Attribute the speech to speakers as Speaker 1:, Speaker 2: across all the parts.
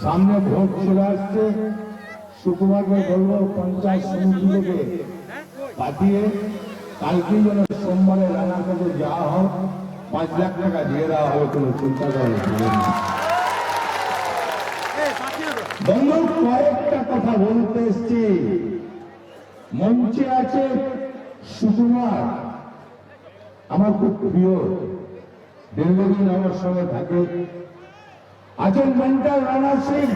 Speaker 1: সামনে ভোট চলে আসছে, সুকুমারকে বলবো পঞ্চায়েত সমিতি থেকে পাঠিয়ে কালকে যেন সোমবারে রানার কাছে যাওয়া হোক, 5 লাখ টাকা দিয়ে দেওয়া হবে, কোনো চিন্তা করেন। বন্ধু, কয়েকটা কথা বলতে এসছি। মঞ্চে আছে সুকুমার, আমার খুব প্রিয়, দীর্ঘদিন আমার সঙ্গে থাকে। আছেন মেন্টাল রানা সিং,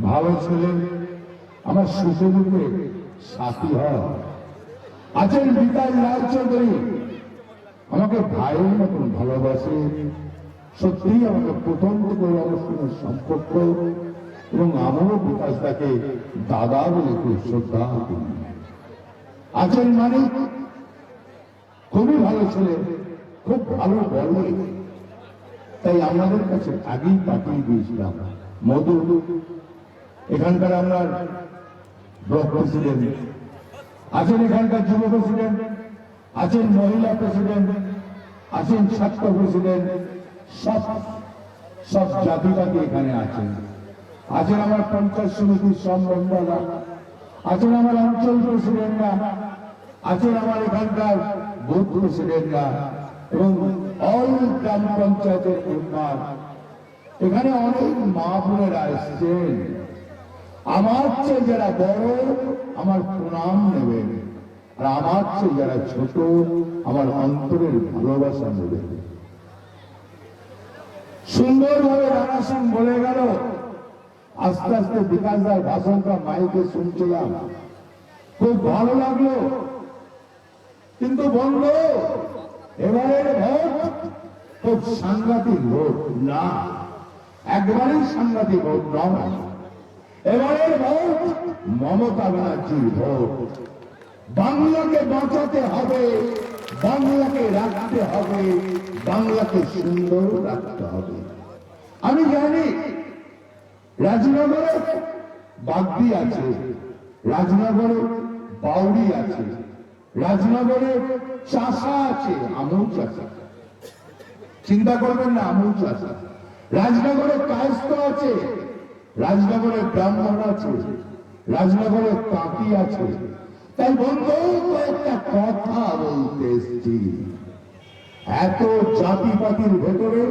Speaker 1: ভালো ছিলেন, আমার সুকুমারকে সাথী হয়। আছেন বিকাশ রায়চৌধুরী, আমাকে ভাইয়ের মতন ভালোবাসে, সত্যি আমাকে প্রথম থেকে আমার সঙ্গে সম্পর্ক, এবং আমারও বিকাশটাকে দাদা বলে খুব শ্রদ্ধা করি। আছেন মানিক, খুবই ভালো ছেলে, খুব ভালো বলে, তাই আমাদের কাছে আগেই পাঠিয়ে দিয়েছিলাম। মধু, এখানকার আমরা ব্লক প্রেসিডেন্ট আছেন, এখানকার যুব প্রেসিডেন্ট আছেন, মহিলা প্রেসিডেন্ট আছেন, ছাত্র প্রেসিডেন্ট, সব জাতিবাদী এখানে আছেন। আছেন আমার পঞ্চায়েত সমিতির সব মেম্বাররা, আছেন আমার অঞ্চল প্রেসিডেন্টরা, আছেন আমার এখানকার বুথ প্রেসিডেন্টরা, এবং অল গ্রাম পঞ্চায়েতের মেম্বার। এখানে অনেক মা বোনেরা এসছেন। আমার চেয়ে যারা বড় আমার প্রণাম নেবেন, আর আমার চেয়ে যারা ছোট আমার অন্তরের ভালোবাসা নেবেন। সুন্দরভাবে রানা সিং বলে গেল, আস্তে আস্তে বিকাশদার ভাষণটা মাইকে শুনছিলাম, খুব ভালো লাগলো। কিন্তু বন্ধু, এবারের ভোট খুব সাংঘাতিক ভোট না, একবারেই সাংঘাতিক ভোট নয়। এবারের ভোট মমতা ব্যানার্জির ভোট। বাংলাকে বাঁচাতে হবে, বাংলাকে রাখতে হবে, বাংলাকে সুন্দর রাখতে হবে। আমি জানি রাজনগরে বাগদি আছে, রাজনগরে বাউরি আছে, রাজনগরে চাষা আছে, আমুল চাষা, চিন্তা করবেন না, আমুল চাষা। রাজনগরে কায়স্থ আছে, রাজনগরে ব্রাহ্মণ আছে, রাজনগরে তাঁতি আছে। তাই বন্ধু, একটা কথা বলতে এসছি, এত জাতিপাতির ভেতরে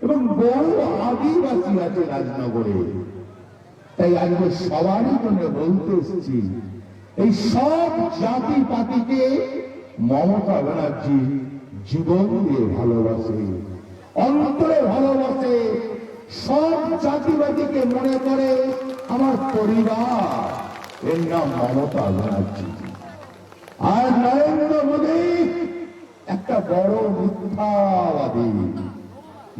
Speaker 1: এবং বহু আদিবাসী আছে রাজনগরে। তাই আজকে সবারই জন্য বলতে এসছি, এই সব জাতিপাতিকে মমতা ব্যানার্জি জীবন দিয়ে ভালোবাসে, অন্তরে ভালোবাসে। সব জাতিবাদীকে মনে করে আমার পরিবার, এর নাম মমতা ব্যানার্জি। আর নরেন্দ্র মোদী একটা বড় মিথ্যাবাদী,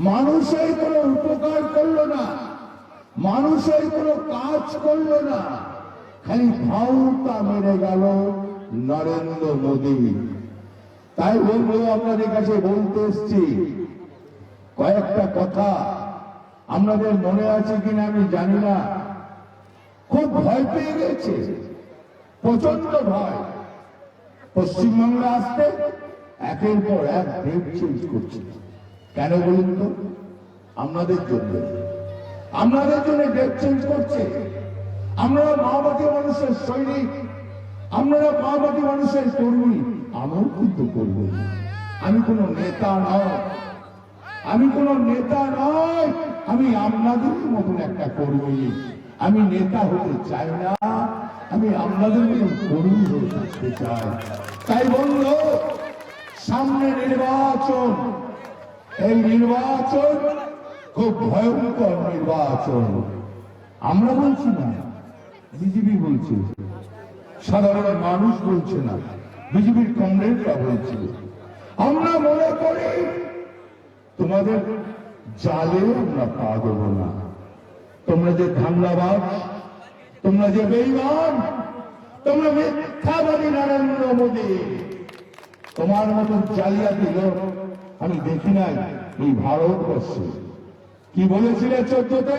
Speaker 1: মানুষের কোনো উপকার করলো না, মানুষের কোনো কাজ করলো না, খালি ভাউতা মেরে গেল নরেন্দ্র মোদী। তাই বলবো, আপনাদের কাছে বলতে এসছি কয়েকটা কথা। আপনাদের মনে আছে কিনা আমি জানি না, খুব ভয় পেয়ে গেছে, প্রচন্ড ভয়। পশ্চিমবঙ্গে আসতে একের পর এক ডেট চেঞ্জ করছে। কেন বলুন তো? আপনাদের জন্য, আপনাদের জন্য ডেট চেঞ্জ করছে। আপনারা মাওবাদী মানুষের সৈনিক, আপনারা মাওবাদী মানুষের কর্মী, আমিও কিন্তু কর্মী। আমি কোনো নেতা নয়, আমি কোনো নেতা নয়, আমি আপনাদের মতন একটা কর্মী। আমি নেতা হতে চাই না, আমি আপনাদের মতন কর্মী হয়ে থাকতে চাই। তাই বন্ধু, সামনে নির্বাচন, এই নির্বাচন খুব ভয়ঙ্কর নির্বাচন। আমরা বলছি না, বিজেপি বলছে, সাধারণ মানুষ বলছে না, বিজেপির কংগ্রেসরা বলছে। আমরা মনে করি তোমাদের জালে আমরা পা দেব না। তোমরা যে ধান্দাবাজ, তোমরা যে বেঈমান, তোমরা মিথ্যাবাদী নরেন্দ্র মোদী, তোমার মতো জালিয়াতি লোক আমি দেখি নাই এই ভারতবর্ষে। কি বলেছিলে 14তে?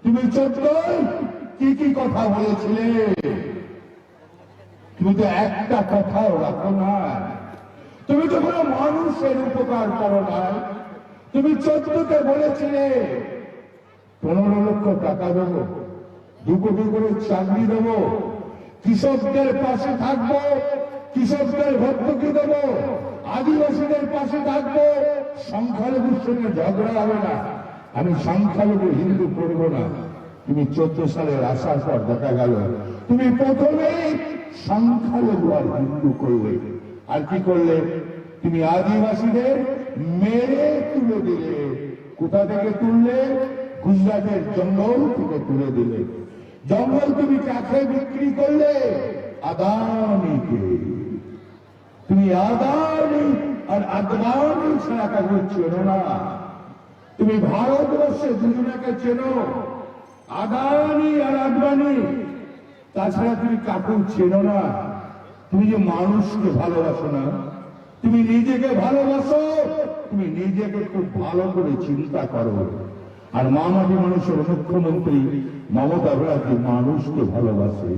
Speaker 1: তুমি 14 কি কি কথা বলেছিলে? তুমি তো একটা কথাও রাখো না, তুমি তো কোনো মানুষের উপকার করো না। তুমি 14তে বলেছিলে 15 লক্ষ টাকা দেবো, 2 কোটি করে চাকরি দেবো, কৃষকদের পাশে থাকবো, কৃষকদের ভর্তুকি দেবো, আদিবাসীদের পাশে থাকবো, সংখ্যালঘুর সঙ্গে ঝগড়া হবে না, আমি সংখ্যালঘু হিন্দু করব না। তুমি 14 সালের আসার পর দেখা গেল তুমি প্রথমে সংখ্যালঘু আর হিন্দু করলে, আর কি করলে? তুমি আদিবাসীদের মেরে তুলে দিলে। কোথা থেকে তুললে? গুজরাটের জঙ্গল থেকে তুলে দিলে। জঙ্গল তুমি কাকে বিক্রি করলে? আদানিকে। তুমি আদানি আর আদবানি ছাড়া কাউকে চেনো না। তুমি ভারতবর্ষে দুজনাকে চেনো, আদানি আর আদবানি, তাছাড়া তুমি কাকু চেনো না। তুমি যে মানুষকে ভালোবাসো না, তুমি নিজেকে ভালোবাসো, তুমি নিজেকে খুব ভালো করে চিন্তা করো। আর মামাটি মানুষের মুখ্যমন্ত্রী মমতা ব্যানার্জি মানুষকে ভালোবাসে,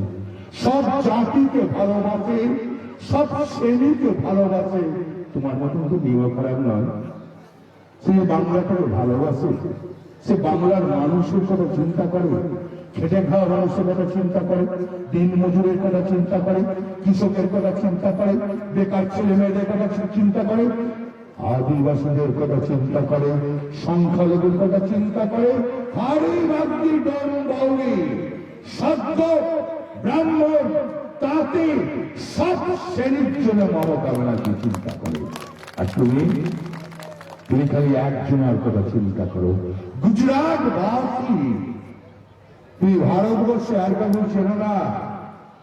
Speaker 1: সব জাতিকে ভালোবাসে, সব শ্রেণীকে ভালোবাসে। তোমার মতো তো বিবাহ খারাপ নয়। সে বাংলাটাকে ভালোবাসে, সে বাংলার মানুষের কথা চিন্তা করে, খেটে খাওয়া মানুষের কথা চিন্তা করে, দিন মজুরের কথা চিন্তা করে, কৃষকের কথা চিন্তা করে, বেকার ছেলে মেয়েদের কথা চিন্তা করে, আদিবাসীদের কথা চিন্তা করে, সংখ্যালঘুর কথা চিন্তা করে, হারি ভাগ্যি ডন বাউরি, সদ্য ব্রাহ্মণ তাতে সব শ্রেণীর জন্য মমতা ব্যানার্জি চিন্তা করে। আর তুমি খালি একজনের কথা চিন্তা করো, গুজরাট বাসী। তুমি ভারতবর্ষে আর কাউকে চেনো না,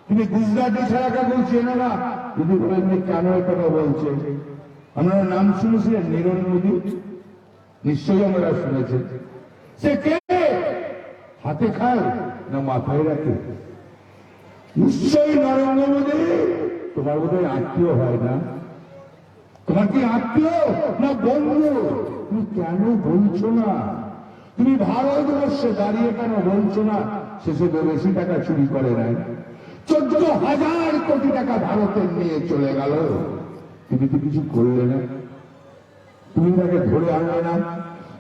Speaker 1: তুমি গুজরাটি ছাড়া কাউকে চেনো না। যদি বলেন কেন এই কথা বলছে, আপনারা নাম শুনেছিলেন নীরব মোদী? নিশ্চয়ই আমরা শুনেছেন। সে কে? হাতে খায় না মাথায় রাখে? নিশ্চয়ই নরেন্দ্র মোদী। তোমার বোধহয় আত্মীয় হয় না? তোমার কি আত্মীয় না বন্ধু? তুমি কেন বলছো না? তুমি ভারতবর্ষে দাঁড়িয়ে কেন বলছো না শেষে বেশি টাকা চুরি করে নাই? 14,000 কোটি টাকা ভারতের নিয়ে চলে গেল, তুমি তো কিছু করলে না। তুমি তাকে ধরে আনলে না।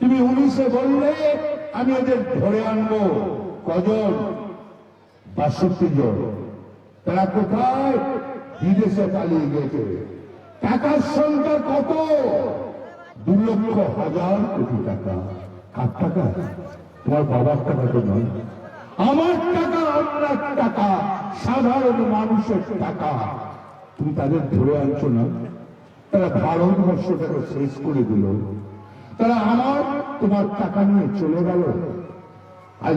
Speaker 1: তুমি 19-এ বললে আমি ওদের ধরে আনবো। কজন? 65 জন। তারা কোথায়? বিদেশে পালিয়ে গেছে। টাকার সংখ্যা কত? 2,00,000 কোটি টাকা। কার টাকা? তোমার বাবার টাকা তো নয়, আমার টাকা, আপনার টাকা, সাধারণ মানুষের টাকা। তুমি তাদের ধরে আনছো না। তারা ভারতবর্ষটাকে শেষ করে দিল। তারা আমার তোমার টাকা নিয়ে চলে গেল। আজ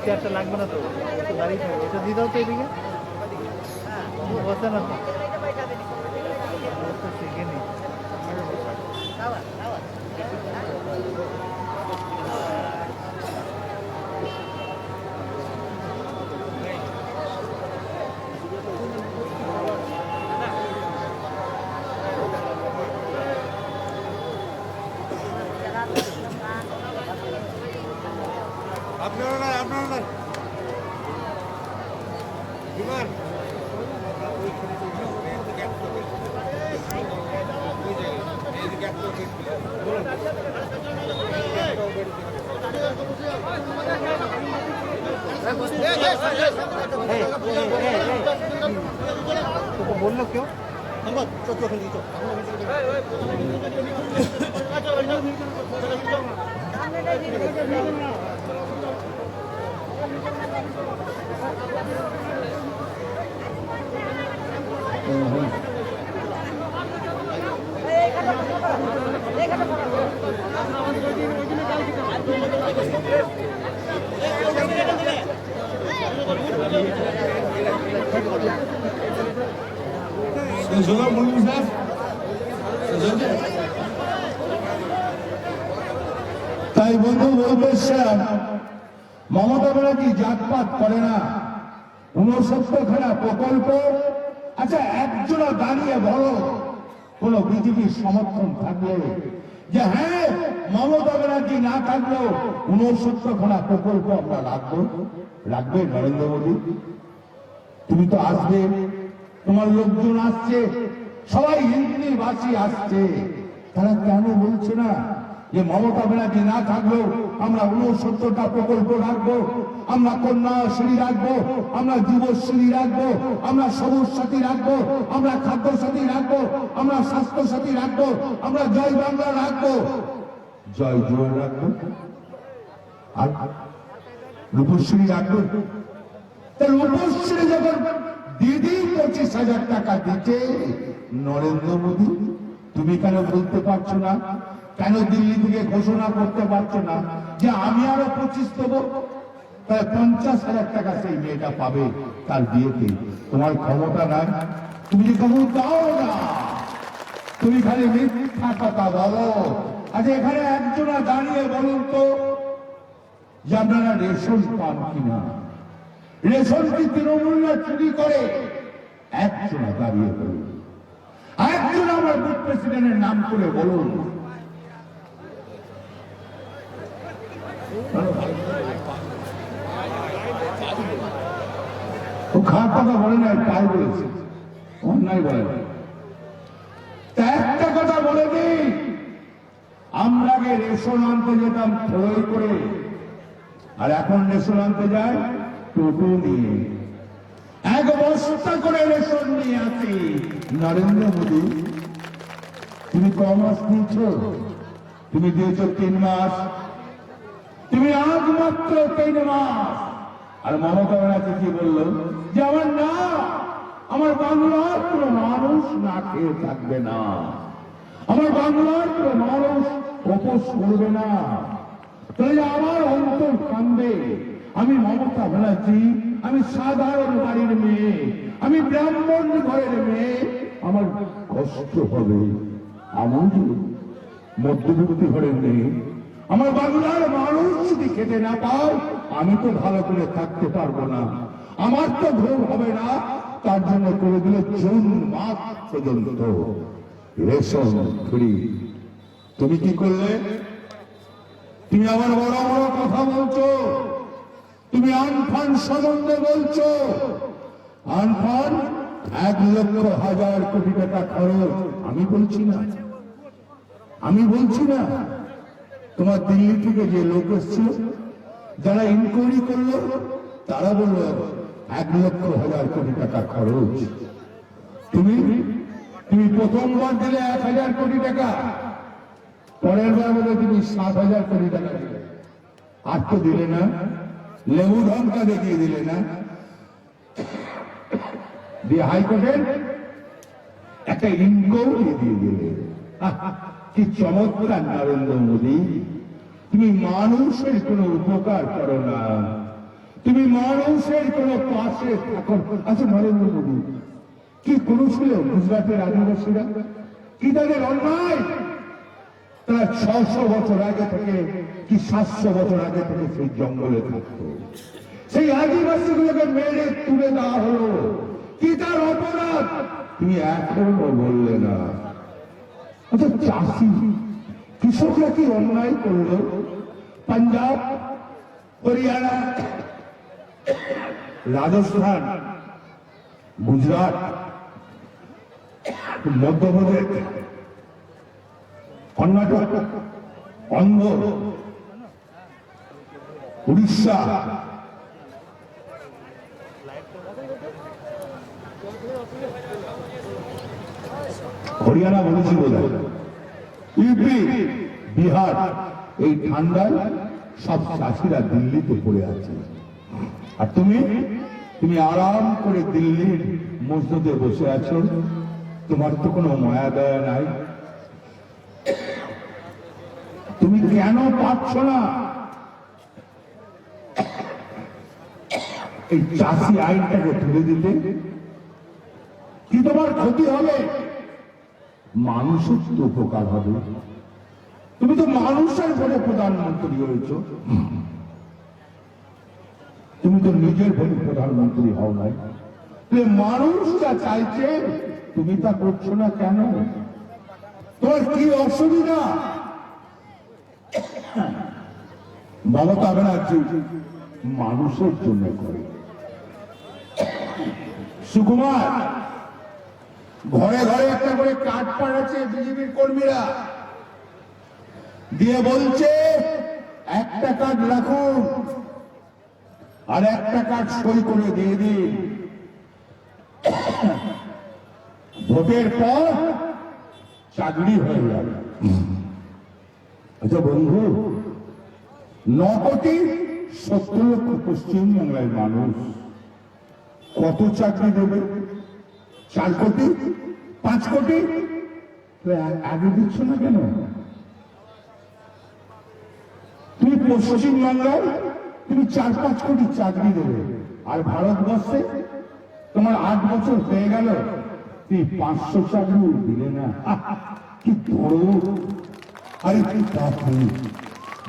Speaker 2: চেয়ারটা লাগবে না তো, দাঁড়িয়ে থাকবে। এটা দিয়ে দাও তো এদিকে, বসে না তো শিখে নি। বললো কেউ?
Speaker 1: তাই বন্ধু বলতেছিলাম, মমতা ব্যানার্জি জাতপাত করে না, 69খানা প্রকল্প। আচ্ছা, একজনা দাঁড়িয়ে বলো কোন বিজেপির সমর্থন থাকলে যে হ্যাঁ মমতা ব্যানার্জি না থাকলেও 69খানা প্রকল্প আমরা রাখবে নরেন্দ্র মোদী? তুমি তো আসবে, তোমার লোকজন আসছে, সবাই হিন্দিভাষী আসছে, তারা কেন বলছে না যে মমতা ব্যানার্জি না থাকলেও আমরা 69টা প্রকল্প রাখবো, আমরা কন্যাশ্রী রাখবো, আমরা যুবশ্রী রাখবো, আমরা সবুজ সাথী রাখবো, আমরা খাদ্য সাথী রাখবো, আমরা স্বাস্থ্য সাথী রাখবো, আমরা জয় বাংলা রাখবো, জয় জোয়ার রাখবো, আর রূপশ্রী রাখবো। রূপশ্রী যখন দিদি 25,000 টাকা দিচ্ছে নরেন্দ্র মোদী, তুমি কেন বলতে পারছো না? কেন দিল্লি থেকে ঘোষণা করতে পারছো না যে আমি আরো 25 দেবো? তাহলে 50,000 টাকা সেই মেয়েটা পাবে তার বিয়েতে। তোমার ক্ষমতা নাই, তুমি যে কবু দাও না, তুমি খালি মিথ্যা কথা বলো। আচ্ছা, এখানে একজনা দাঁড়িয়ে বলুন তো যে আপনারা রেশন পান কিনা? রেশন কি তৃণমূলরা চুরি করে? একজনা দাঁড়িয়ে বলুন, একজন আমার বুথ প্রেসিডেন্টের নাম করে বলুন। ও খারাপ কথা বলে না, তাই বলেছে, অন্যায় বলে না। একটা কথা বলে দিই, আমরা আগে রেশন আনতে যেতাম ফ্লোই করে, আর এখন রেশন আনতে যায় টোটো নিয়ে। 1 বস্তা করে রেশন নিয়ে আসি। নরেন্দ্র মোদী, তুমি ক মাস দিয়েছ? তুমি দিয়েছ 3 মাস, তুমি আজ মাত্র 3 মাস। আর মমতা ব্যানার্জি কি বললো যে আমার বাংলার কোনো মানুষ না খেয়ে থাকবে না, আমার বাংলার কোনো মানুষ উপোস করবে না। তাহলে আমার অন্তর কান্দে। আমি মমতা ব্যানার্জি, আমি সাধারণ বাড়ির মেয়ে, আমি ব্রাহ্মণ ঘরের মেয়ে, আমার কষ্ট হবে। আমার মধ্যবিত্ত ঘরের মেয়ে, আমার বাংলার মানুষ যদি খেতে না পায় আমি তো ভালো করে থাকতে পারবো না, আমার তো ঘুম হবে না। তার জন্য করে দিল জুন মাস পর্যন্ত রেশন ফ্রি। তুমি কি করলে? তুমি আবার বড় বড় কথা বলছো, তুমি আনফান সম্বন্ধে বলছো। আনফান 1,00,000 কোটি টাকা খরচ। আমি বলছি না। তোমার দিল্লি থেকে যে লোক এসছিল, যারা ইনকোয়ারি করলো, তারা বলল 1,00,000 কোটি টাকা খরচ। তুমি প্রথমবার দিলে 1,000 কোটি টাকা, পরের বার বলে তুমি 7,000 কোটি টাকা দিলে। আর তো দিলে না, লেবু ধমকা দেখিয়ে দিলে না, দিয়ে হাইকোর্টের একটা ইনকোয়ারি দিয়ে দিলে। কি চমৎকার নরেন্দ্র মোদী, তুমি মানুষের কোন উপকার করো না, তুমি মানুষের কোন পাশে থাকো। আচ্ছা নরেন্দ্র মোদী কি করেছিল গুজরাটের আদিবাসীরা? কি তাদের অন্যায়? তারা 600 বছর আগে থেকে কি 700 বছর আগে থেকে সেই জঙ্গলে থাকতো, সেই আদিবাসীগুলোকে মেরে তুলে দেওয়া হলো। কি তার অপরাধ? তুমি এখনো বললে না। আচ্ছা, চাষি কৃষকরা কি অন্যায় করলো? পাঞ্জাব, হরিয়ানা, রাজস্থান, গুজরাট, মধ্যপ্রদেশ, কর্ণাটক, অন্ধ্র, উড়িষ্যা, হরিয়ানা বলেছি বোধ হয়, ইউপি, বিহার, এই ঠান্ডায় সব চাষিরা দিল্লিতে পড়ে আছে। আর তুমি তুমি আরাম করে দিল্লির মসজিদে বসে আছো, তোমার তো কোনো মায়া দয়া নাই। তুমি কেন পাচ্ছ না এই চাষি আইনটাকে তুলে দিতে? কি তোমার ক্ষতি হবে? মানুষের তো উপকার হবে। তুমি তো মানুষের ভোটে প্রধানমন্ত্রী হয়েছ, তুমি তো নিজের ভোটে প্রধানমন্ত্রী হও নাই। মানুষ যা চাইছে তুমি তা করছো না কেন? তোমার কি অসুবিধা? মমতা ব্যানার্জি মানুষের জন্য করে। সুকুমার ঘরে ঘরে একটা করে কার্ড পাঠাচ্ছে বিজেপির কর্মীরা, দিয়ে বলছে একটা কার্ড রাখুন আর একটা কার্ড সই করে দিয়ে দিন, ভোটের পর চাকরি হয়ে যাবে। আচ্ছা বন্ধু, 9,70,00,000 পশ্চিমবাংলার মানুষ কত চাকরি দেবে? 4 কোটি, 5 কোটি? আগে দিচ্ছ না কেন? তুমি পশ্চিমবাংলায় তুমি 4-5 কোটি চাকরি দেবে, আর ভারতবর্ষে তোমার 8 বছর হয়ে গেল, তুমি 500 চাকরি দিলে না। কি বড়! আরে কি কাপড়!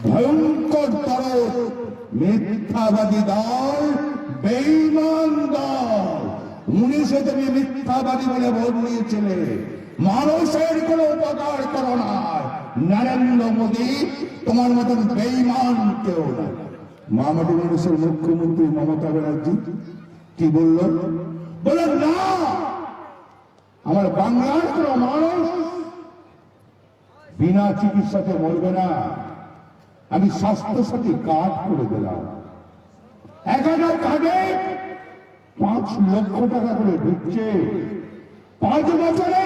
Speaker 1: ভয়ঙ্কর তরল মিথ্যাবাদী দল, বেঈমান দল। 19-এ তুমি মিথ্যাবাদী বলে ভোট নিয়েছিলে, মানুষের কোনো উপকার করো না। নরেন্দ্র মোদী তোমার মতন বেঈমান কেউ না। মামাটি মানুষের মুখ্যমন্ত্রী মমতা ব্যানার্জি কি বলল? বলেন না, আমার বাংলার কোনো মানুষ বিনা চিকিৎসাতে মরবে না। আমি স্বাস্থ্যসাথী কার্ড করে দিলাম, 1000 কার্ডে 5 লক্ষ টাকা করে ঢুকছে, 5 বছরে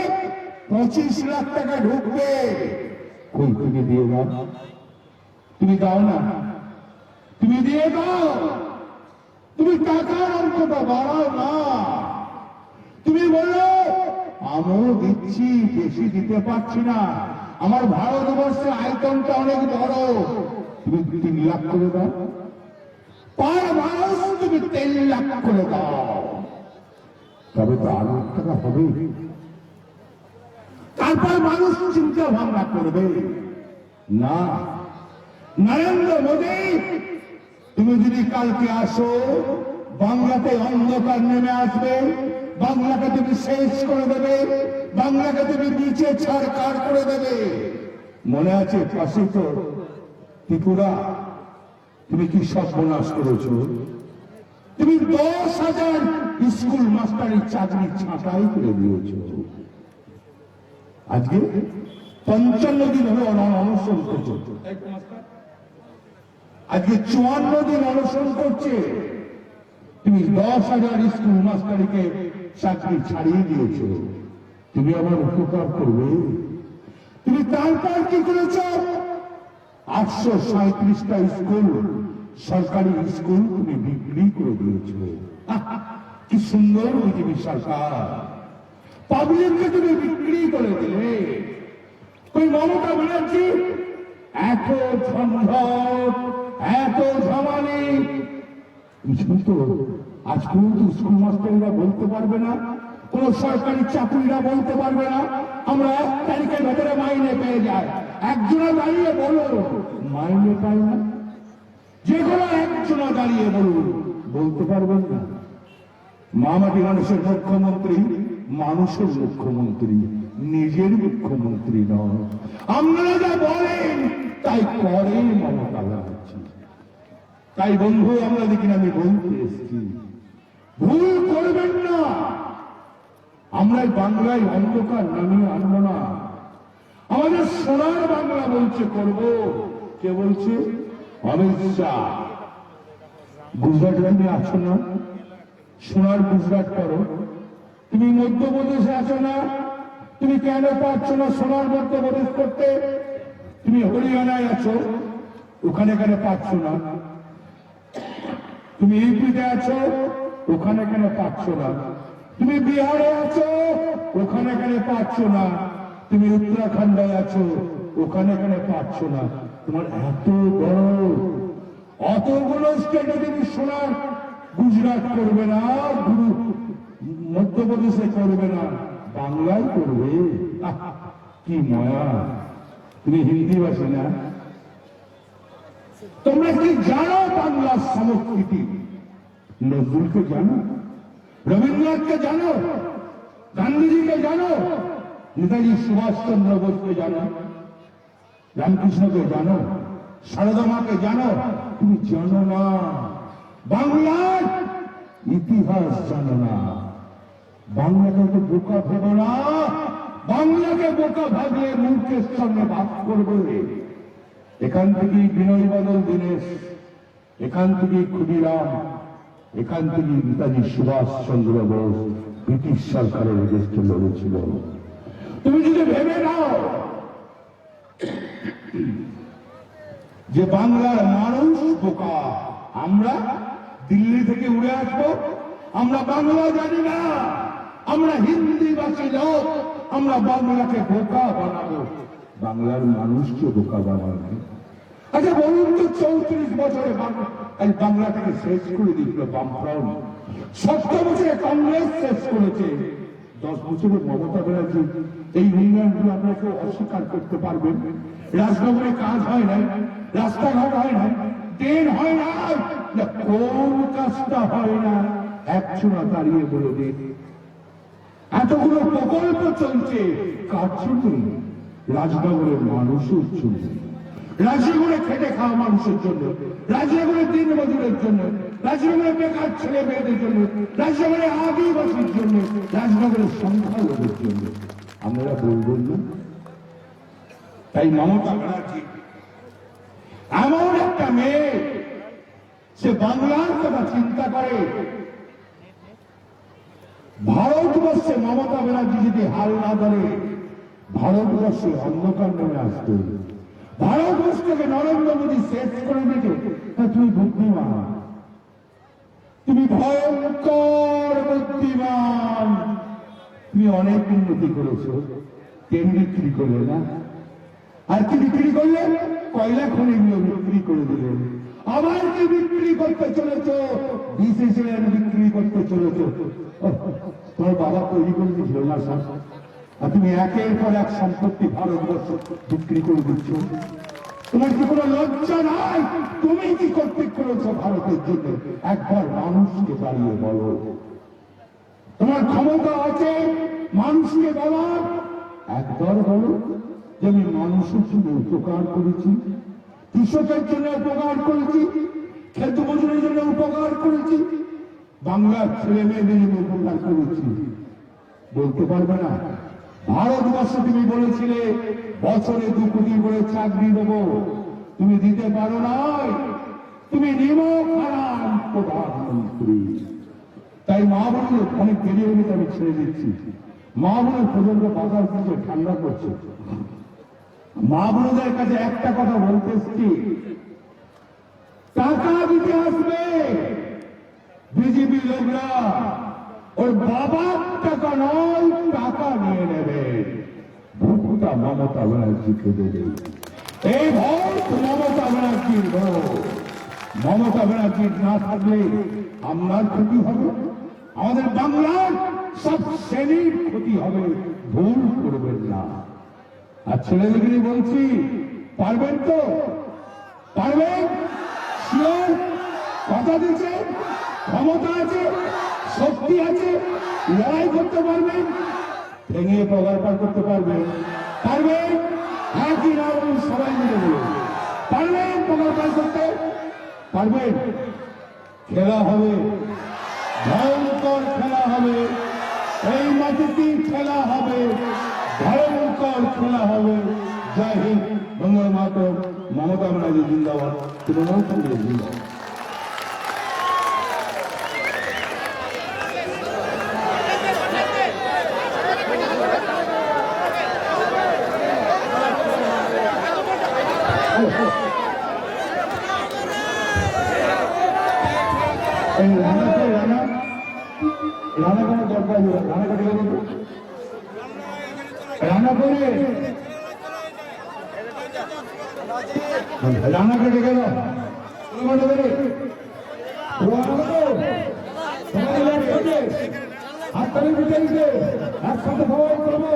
Speaker 1: 25 লাখ টাকা ঢুকবে। কই তুমি দিয়ে দাও, তুমি দাও না, তুমি দিয়ে দাও। তুমি টাকার অঙ্কটা বাড়াও না। তুমি বললো আমিও দিচ্ছি, বেশি দিতে পারছি না, আমার ভারতবর্ষের আয়তনটা অনেক বড়, তুমি 3 লাখ করে দাও। পার মানুষ তুমি 3 লাখ করে দাও, তবে তো আরো টাকা হবে। তারপর মানুষ চিন্তা ভাবনা করবে। না, নরেন্দ্র মোদী তুমি যদি কালকে আসো, বাংলাতে অন্ধকার নেমে আসবে, বাংলাকে তুমি শেষ করে দেবে, বাংলাকে তুমি নিচে ছাড়কার করে দেবে। মনে আছে পাশে তো ত্রিপুরা, তুমি কি সর্বনাশ করেছো? তুমি 10,000 স্কুল মাস্টারের চাকরি ছাঁটাই করে দিয়েছো। আজকে 55 দিন হলো অনশন করছো, আজকে 54 দিন অনশন করছে। তুমি 10,000 স্কুল মাস্টারকে চাকরি ছাড়িয়ে দিয়েছো, তুমি আবার উপকার করবে? তুমি তারপর কি করেছ? 837টা স্কুল, সরকারি স্কুল তুমি বিক্রি করে দিয়েছো। কি সুন্দর বিজেপি সরকার! পাবলিককে তুমি বিক্রি করে দিলে। ওই মমতা ব্যানার্জি এত ঝঞ্ঝট, এত ঝামালি, কিছু তো আজ পর্যন্ত স্কুল মাস্টাররা বলতে পারবে না, কোন সরকারি চাকরিরা বলতে পারবে না আমরা 1 তারিখের ভেতরে মাইনে পেয়ে যাই। একজনা দাঁড়িয়ে বলো মাইনে পাই না, যে কোনো একজনা দাঁড়িয়ে বলুন, বলতে পারবেন না। মামাটি মানুষের মুখ্যমন্ত্রী মানুষের মুখ্যমন্ত্রী, নিজের মুখ্যমন্ত্রী নয়। আপনারা যা বলেন তাই করেন মমতা ব্যানার্জি। তাই বন্ধু, আমরা দেখি আমি বলতে এসেছি, ভুল করবেন না। আমরা বাংলায় অন্ধকার নামিয়ে আনবো না। আমাদের সোনার বাংলা বলছে করব। কে বলছে? অমিত শাহ। গুজরাট রাজ্যে আছো না? সোনার গুজরাট করো। তুমি মধ্যপ্রদেশে আছো না, তুমি কেন পারছো না সোনার মধ্যপ্রদেশ করতে? তুমি হরিয়ানায় আছো, ওখানে কেন পারছো না? তুমি ইউপিতে আছো, ওখানে কেন পারছো না? তুমি বিহারে আছো, ওখানে কেন পারছো না? তুমি উত্তরাখণ্ডে আছো, ওখানে কেন পারছো না? তোমার এত বড়, অতগুলো স্টেটে তুমি সোনার গুজরাট করবে না, গুরু মধ্যপ্রদেশে করবে না, বাংলায় করবে। কি ময়া! তুমি হিন্দিভাষী না? তোমরা কি জানো বাংলার সংস্কৃতি? নজরুলকে জানো, রবীন্দ্রনাথকে জানো, গান্ধীজিকে জানো, নেতাজি সুভাষচন্দ্র বোসকে জানো, রামকৃষ্ণকে জানো, সারদা মাকে জানো? তুমি জানো না, বাংলার ইতিহাস জানো না। বাংলাকে তো বোকা ভেবো না, বাংলাকে বোকা ভাবলে মূর্খের সঙ্গে বাস করবে। এখান থেকেই বিনয় বাদল দীনেশ, এখান থেকেই ক্ষুদিরাম, এখান থেকেই নেতাজি সুভাষচন্দ্র বোস ব্রিটিশ সরকারের এগেস্টে লড়েছিল। তুমি যদি ভেবে নাও যে বাংলার মানুষ বোকা, আমরা দিল্লি থেকে উড়ে আসবো, আমরা বাংলা জানি না, আমরা হিন্দি ভাষী লোক, আমরা বাংলাকে বোকা বানাবো, বাংলার মানুষকে বোকা বানাবে। আচ্ছা বলুন তো, 34 বছরে বাংলাটাকে শেষ করে দিয়েছিল বামফ্রন্ট, 17 বছরে কংগ্রেস শেষ করেছে, 10 বছরে মমতা ব্যানার্জি। এই উন্নয়নগুলো আপনারা কেউ অস্বীকার করতে পারবেন? রাজনগরে কাজ হয় নাই, রাস্তাঘাট হয় না, ট্রেন হয় না, কোন কাজটা হয় না একজনা দাঁড়িয়ে বলে দিন। এতগুলো প্রকল্প চলছে কার জন্য? রাজনগরের মানুষের জন্য, রাজনগরে খেটে খাওয়া মানুষের জন্য, রাজনগরের দিন মজুরের জন্য, রাজনগরের বেকার ছেলে মেয়েদের জন্য, রাজনগরের আদিবাসীর জন্য, রাজনগরের সংখ্যালঘুদের জন্য। আপনারা বলবেন না? তাই মমতা ব্যানার্জি এমন একটা মেয়ে, সে বাংলার কথা চিন্তা করে। ভারতবর্ষে মমতা ব্যানার্জি যদি হাল না ধরে, ভারতবর্ষে অন্ধকার নেমে আসবে। ভারতবর্ষকে নরেন্দ্র মোদী শেষ করে দিতে, তুমি বুদ্ধিমান, তুমি ভয়ঙ্কর বুদ্ধিমান। তুমি অনেক উন্নতি করেছো, ট্রেন বিক্রি করলে না? আর কি বিক্রি করলে? কয়লা খনিগুলো বিক্রি করে দিলেন। আবার কি বিক্রি করতে চলেছ? বিসিসিআই বিক্রি করতে চলেছ। তোমার বাবা তৈরি করে দিয়েছিল না সব, আর তুমি একের পর এক সম্পত্তি ভারতবর্ষ বিক্রি করে দিচ্ছ। তোমার কি কোনো লজ্জা নাই? তুমি কি করতে করেছ ভারতের জন্য? একবার মানুষকে দাঁড়িয়ে বলো। তোমার ক্ষমতা আছে মানুষকে বলার, একবার বলো যে আমি মানুষের জন্য উপকার করেছি, কৃষকের জন্য উপকার করেছি, ক্ষেত মজুরের জন্য উপকার করেছি, বাংলার ছেলে মেয়েদের জন্য উপকার করেছি। বলতে পারবে না? ভারতবর্ষে তুমি বলেছিলে বছরে 2 কোটি করে চাকরি দেবো, তুমি দিতে পারো নাই, তুমি নিমক হারাম প্রধানমন্ত্রী। তাই মা বোনের অনেক দেরি হলে আমি ছেড়ে দিচ্ছি। মা বোনের প্রজন্ম বাজার দিচ্ছে, ঠান্ডা করছে। মা বোনদের কাছে একটা কথা বলতে এসছি, টাকা দিতে আসবে বিজেপি লোকরা, ওর বাবার টাকা নয়, টাকা নিয়ে নেবে, ভোটটা মমতা ব্যানার্জিকে দেবে। এই ভোট মমতা ব্যানার্জির ভোট। মমতা ব্যানার্জির না থাকলে আমার ক্ষতি হবে, আমাদের বাংলার সব শ্রেণীর ক্ষতি হবে, ভুল করবেন না। আর ছেলেদেরকে বলছি, পারবেন তো? পারবেন? শিওর? কথা দিচ্ছে? ক্ষমতা আছে, শক্তি আছে, লড়াই করতে পারবেন, ভেঙে পগার পার করতে পারবেন? পারবেন? হ্যাঁ কি না বলুন, সবাই মিলে বলুন। পারবেন পগার পার করতে? পারবেন? খেলা হবে, ভয়ঙ্কর খেলা হবে, এই মাটিতেই খেলা হবে, ভয়ঙ্কর খেলা হবে। জয় হিন্দ, বন্দে মাতরম, মমতা ব্যানার্জি জিন্দাবাদ, তৃণমূল কংগ্রেস জিন্দাবাদ। এই রানাকে রানা রানা কোনো দরকার রানা কেটে গেল রানা করে রানা কেটে গেল হাত তালি দিতে একসাথে সবাই করবো